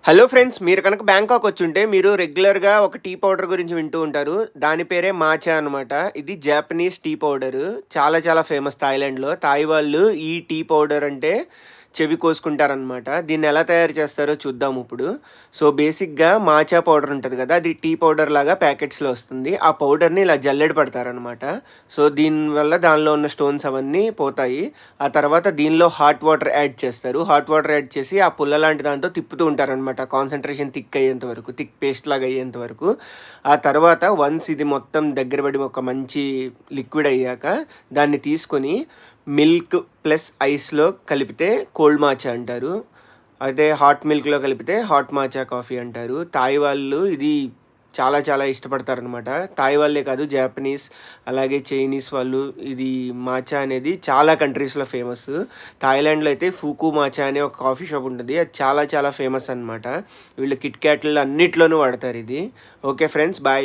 Hello friends, మీరు కనుక Bangkok వచ్చుంటే మీరు రెగ్యులర్‌గా ఒక టీ పౌడర్ గురించి వింటూ ఉంటారు. దాని పేరే మాచా అనమాట. ఇది జాపనీస్ టీ పౌడరు. చాలా చాలా ఫేమస్ థాయిలాండ్‌లో. థాయ్ వాళ్ళు ఈ టీ పౌడర్ అంటే చెవి కోసుకుంటారనమాట. దీన్నెలా తయారు చేస్తారో చూద్దాం ఇప్పుడు. సో, బేసిక్‌గా మాచా పౌడర్ ఉంటది కదా! అది టీ పౌడర్ లాగా ప్యాకెట్స్‌లో వస్తుంది. ఆ పౌడర్‌ని ఇలా జల్లెడ పడతారనమాట. సో, దీనివల్ల దానిలో ఉన్న స్టోన్స్ అవన్నీ పోతాయి. ఆ తర్వాత దీనిలో హాట్ వాటర్ యాడ్ చేస్తారు. హాట్ వాటర్ యాడ్ చేసి ఆ పుల్ల లాంటి దాంతో తిప్పుతూ ఉంటారనమాట. కాన్సంట్రేషన్ థిక్ అయ్యేంత వరకు, థిక్ పేస్ట్ లాగా అయ్యేంత వరకు. ఆ తర్వాత వన్స్ ఇది మొత్తం దగ్గర పడి ఒక మంచి లిక్విడ్ అయ్యాక దాన్ని తీసుకొని మిల్క్ ప్లస్ ఐస్‌లో కలిపితే కోల్డ్ మాచా అంటారు. అదే హాట్ మిల్క్‌లో కలిపితే హాట్ మాచా కాఫీ అంటారు. థాయ్ వాళ్ళు ఇది చాలా చాలా ఇష్టపడతారనమాట. థాయ్ వాళ్ళే కాదు, జాపనీస్ అలాగే చైనీస్ వాళ్ళు ఇది మాచా అనేది చాలా కంట్రీస్‌లో ఫేమస్. థాయిలాండ్‌లో అయితే ఫూకు మాచా అనే ఒక కాఫీ షాప్ ఉంటది. అది చాలా చాలా ఫేమస్ అనమాట. వీళ్ళు కిట్ క్యాట్‌ల్లో అన్నిట్లోనూ వాడతారు ఇది. Okay friends, bye.